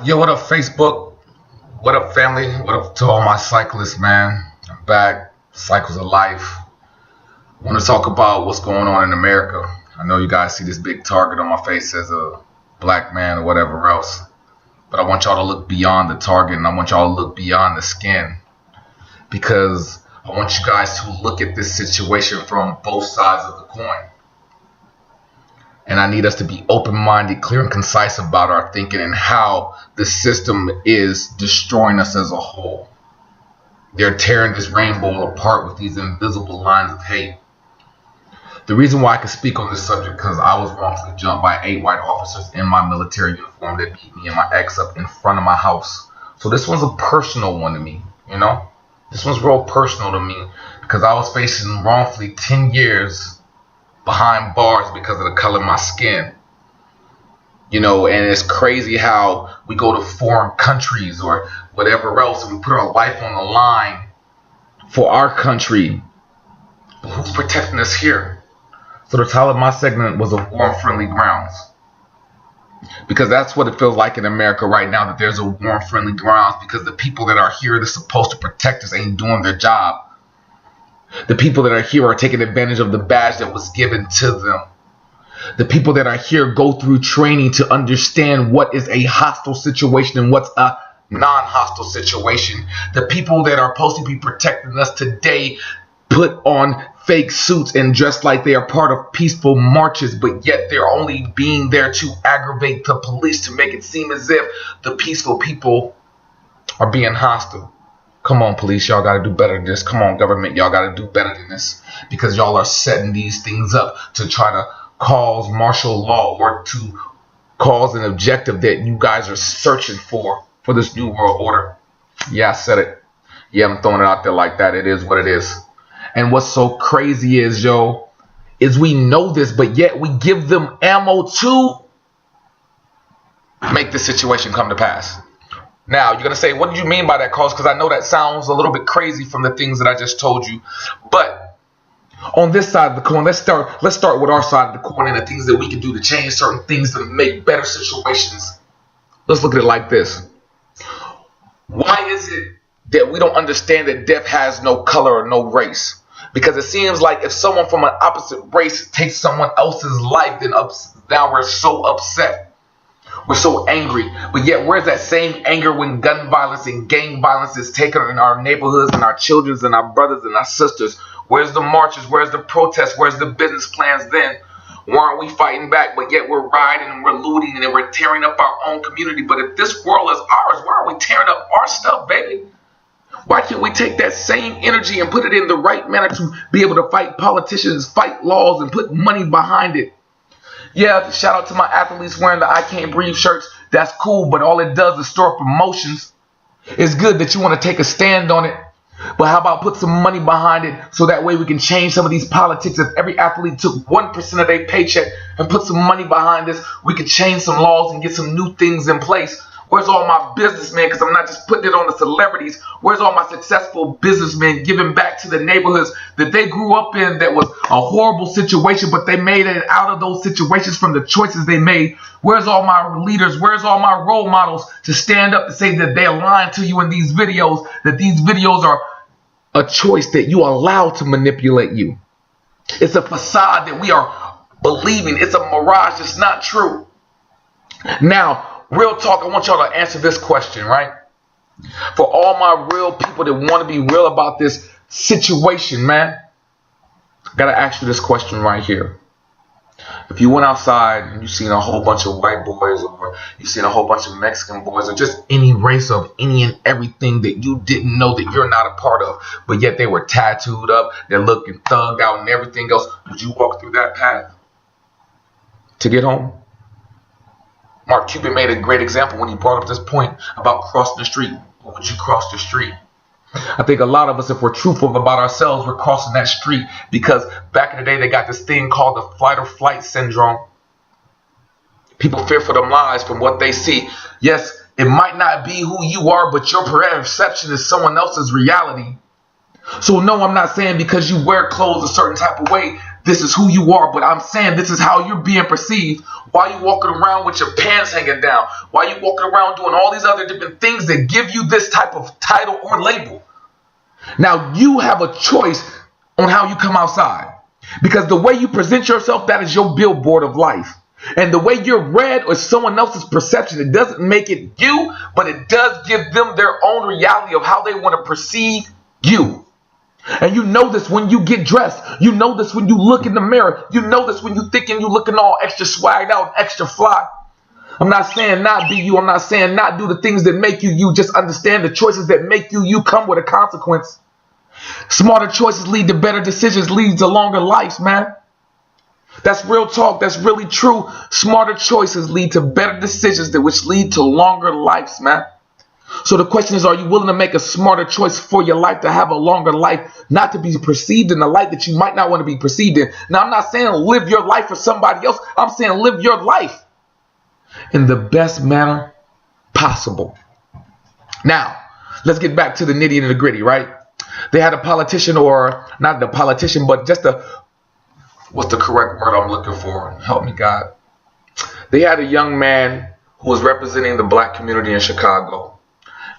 Yo, what up, Facebook? What up, family? What up to all my cyclists, man? I'm back. Cycles of life. I want to talk about what's going on in America. I know you guys see this big target on my face as a black man or whatever else. But I want y'all to look beyond the target, and I want y'all to look beyond the skin. Because I want you guys to look at this situation from both sides of the coin. And I need us to be open-minded, clear and concise about our thinking and how the system is destroying us as a whole. They're tearing this rainbow apart with these invisible lines of hate. The reason why I can speak on this subject because I was wrongfully jumped by 8 white officers in my military uniform that beat me and my ex up in front of my house. So this one's a personal one to me, you know? This one's real personal to me because I was facing wrongfully 10 years behind bars because of the color of my skin. You know, and it's crazy how we go to foreign countries or whatever else and we put our life on the line for our country. But who's protecting us here? So the title of my segment was A War on Friendly Grounds. Because that's what it feels like in America right now, that there's a war on friendly grounds because the people that are here that's supposed to protect us ain't doing their job. The people that are here are taking advantage of the badge that was given to them. The people that are here go through training to understand what is a hostile situation and what's a non-hostile situation. The people that are supposed to be protecting us today put on fake suits and dress like they are part of peaceful marches, but yet they're only being there to aggravate the police, to make it seem as if the peaceful people are being hostile. Come on, police, y'all got to do better than this. Come on, government, y'all got to do better than this. Because y'all are setting these things up to try to cause martial law or to cause an objective that you guys are searching for this new world order. Yeah, I said it. Yeah, I'm throwing it out there like that. It is what it is. And what's so crazy is, is we know this, but yet we give them ammo to make this situation come to pass. Now, you're going to say, what did you mean by that, Carlos? Because I know that sounds a little bit crazy from the things that I just told you. But on this side of the coin, let's start with our side of the coin and the things that we can do to change certain things to make better situations. Let's look at it like this. Why is it that we don't understand that death has no color or no race? Because it seems like if someone from an opposite race takes someone else's life, then now we're so upset. We're so angry. But yet where's that same anger when gun violence and gang violence is taken in our neighborhoods and our children and our brothers and our sisters? Where's the marches? Where's the protests? Where's the business plans then? Why aren't we fighting back? But yet we're rioting and we're looting and we're tearing up our own community. But if this world is ours, why are we tearing up our stuff, baby? Why can't we take that same energy and put it in the right manner to be able to fight politicians, fight laws, and put money behind it? Yeah, shout out to my athletes wearing the I Can't Breathe shirts. That's cool, but all it does is store up emotions. It's good that you want to take a stand on it, but how about put some money behind it so that way we can change some of these politics? If every athlete took 1% of their paycheck and put some money behind this, we could change some laws and get some new things in place. Where's all my businessmen? Because I'm not just putting it on the celebrities. Where's all my successful businessmen giving back to the neighborhoods that they grew up in that was a horrible situation, but they made it out of those situations from the choices they made? Where's all my leaders? Where's all my role models to stand up to say that they align to you in these videos, that these videos are a choice that you allow to manipulate you? It's a facade that we are believing. It's a mirage. It's not true. Now, real talk, I want y'all to answer this question, right? For all my real people that want to be real about this situation, man, I got to ask you this question right here. If you went outside and you seen a whole bunch of white boys, or you seen a whole bunch of Mexican boys, or just any race of any and everything that you didn't know that you're not a part of, but yet they were tattooed up, they're looking thugged out and everything else, would you walk through that path to get home? Mark Cuban made a great example when he brought up this point about crossing the street. Or would you cross the street? I think a lot of us, if we're truthful about ourselves, we're crossing that street because back in the day, they got this thing called the fight or flight syndrome. People fear for their lives from what they see. Yes, it might not be who you are, but your perception is someone else's reality. So no, I'm not saying because you wear clothes a certain type of way this is who you are, but I'm saying this is how you're being perceived. Why are you walking around with your pants hanging down? Why are you walking around doing all these other different things that give you this type of title or label? Now, you have a choice on how you come outside. Because the way you present yourself, that is your billboard of life. And the way you're read or someone else's perception, it doesn't make it you, but it does give them their own reality of how they want to perceive you. And you know this when you get dressed. You know this when you look in the mirror. You know this when you thinking you looking all extra swagged out, extra fly. I'm not saying not be you. I'm not saying not do the things that make you you. Just understand the choices that make you you come with a consequence. Smarter choices lead to better decisions, leads to longer lives, man. That's real talk. That's really true. Smarter choices lead to better decisions, which lead to longer lives, man. So the question is, are you willing to make a smarter choice for your life, to have a longer life, not to be perceived in the light that you might not want to be perceived in? Now, I'm not saying live your life for somebody else. I'm saying live your life in the best manner possible. Now, let's get back to the nitty and the gritty, right? They had a politician, or not the politician, but just what's the correct word I'm looking for? Help me, God. They had a young man who was representing the black community in Chicago.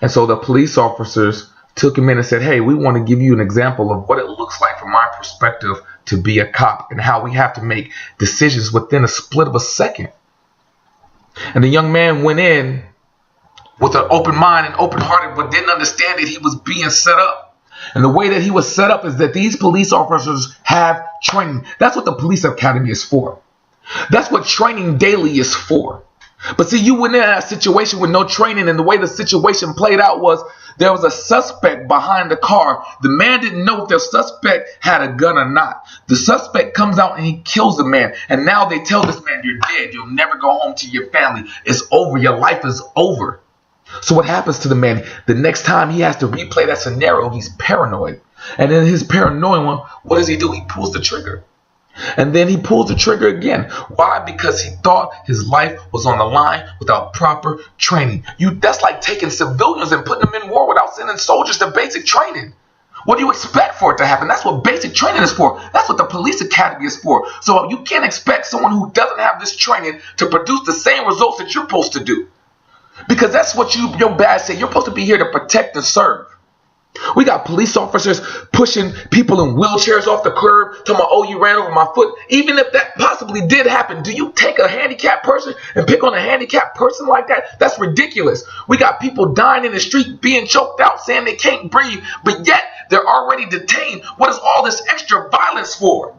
And so the police officers took him in and said, hey, we want to give you an example of what it looks like from my perspective to be a cop and how we have to make decisions within a split of a second. And the young man went in with an open mind and open hearted, but didn't understand that he was being set up. And the way that he was set up is that these police officers have training. That's what the police academy is for. That's what training daily is for. But see, you went in that situation with no training, and the way the situation played out was there was a suspect behind the car. The man didn't know if the suspect had a gun or not. The suspect comes out and he kills the man. And now they tell this man, you're dead. You'll never go home to your family. It's over. Your life is over. So what happens to the man? The next time he has to replay that scenario, he's paranoid. And in his paranoia, what does he do? He pulls the trigger. And then he pulls the trigger again. Why? Because he thought his life was on the line without proper training. That's like taking civilians and putting them in war without sending soldiers to basic training. What do you expect for it to happen? That's what basic training is for. That's what the police academy is for. So you can't expect someone who doesn't have this training to produce the same results that you're supposed to do. Because that's what your badge said. You're supposed to be here to protect and serve. We got police officers pushing people in wheelchairs off the curb, talking about, oh, you ran over my foot. Even if that possibly did happen, do you take a handicapped person and pick on a handicapped person like that? That's ridiculous. We got people dying in the street, being choked out, saying they can't breathe, but yet they're already detained. What is all this extra violence for?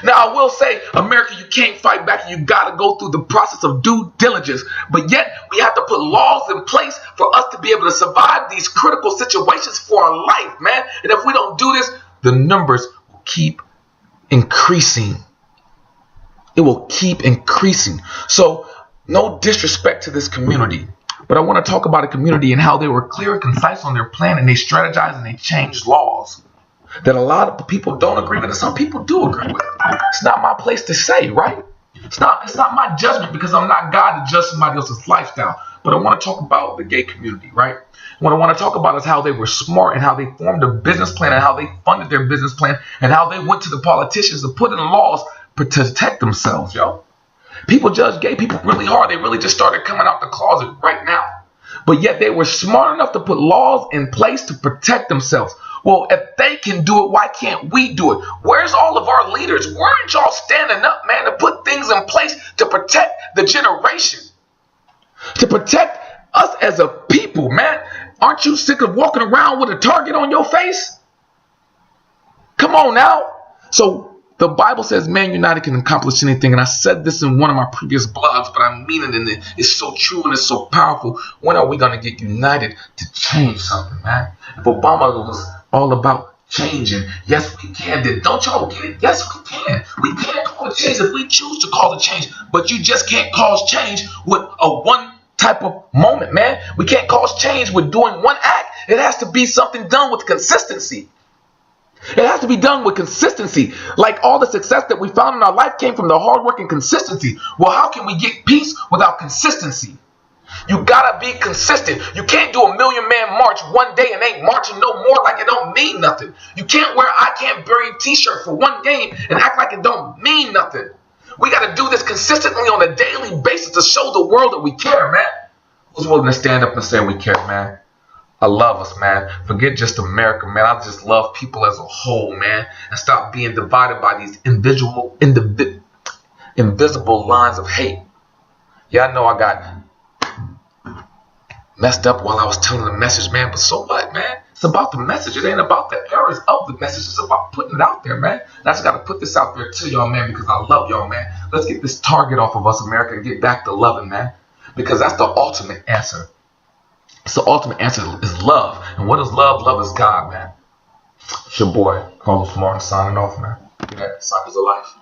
Now, I will say, America, you can't fight back. You got to go through the process of due diligence. But yet, we have to put laws in place for us to be able to survive these critical situations for our life, man. And if we don't do this, the numbers will keep increasing. It will keep increasing. So, no disrespect to this community. But I want to talk about a community and how they were clear and concise on their plan, and they strategized and they changed laws that a lot of people don't agree with, and some people do agree with. It's not my place to say, right? It's not my judgment, because I'm not God to judge somebody else's lifestyle. But I want to talk about the gay community, right? What I want to talk about is how they were smart and how they formed a business plan and how they funded their business plan and how they went to the politicians to put in laws to protect themselves, yo. People judge gay people really hard. They really just started coming out the closet right now. But yet they were smart enough to put laws in place to protect themselves. Well, if they can do it, why can't we do it? Where's all of our leaders? Why aren't y'all standing up, man, to put things in place to protect the generation? To protect us as a people, man. Aren't you sick of walking around with a target on your face? Come on now. So the Bible says man united can accomplish anything. And I said this in one of my previous blogs, but I mean it, and it's so true and it's so powerful. When are we going to get united to change something, man? If Obama was all about changing, yes, we can. Then don't y'all get it? Yes, we can. We can call it change if we choose to call it change. But you just can't cause change with a one type of moment, man. We can't cause change with doing one act. It has to be something done with consistency. It has to be done with consistency. Like all the success that we found in our life came from the hard work and consistency. Well, how can we get peace without consistency? You gotta be consistent. You can't do a million man march one day and ain't marching no more like it don't mean nothing. You can't wear I can't breathe t-shirt for one game and act like it don't mean nothing. We gotta do this consistently on a daily basis to show the world that we care, man. Who's willing to stand up and say we care, man? I love us, man. Forget just America, man. I just love people as a whole, man. And stop being divided by these invisible lines of hate. Yeah, I know I got messed up while I was telling the message, man, but so what, man? It's about the message. It ain't about the errors of the message. It's about putting it out there, man. And I just got to put this out there to y'all, man, because I love y'all, man. Let's get this target off of us, America, and get back to loving, man, because that's the ultimate answer. It's the ultimate answer is love. And what is love? Love is God, man. It's your boy, Carlos Martin, signing off, man. Good night. Signs of life.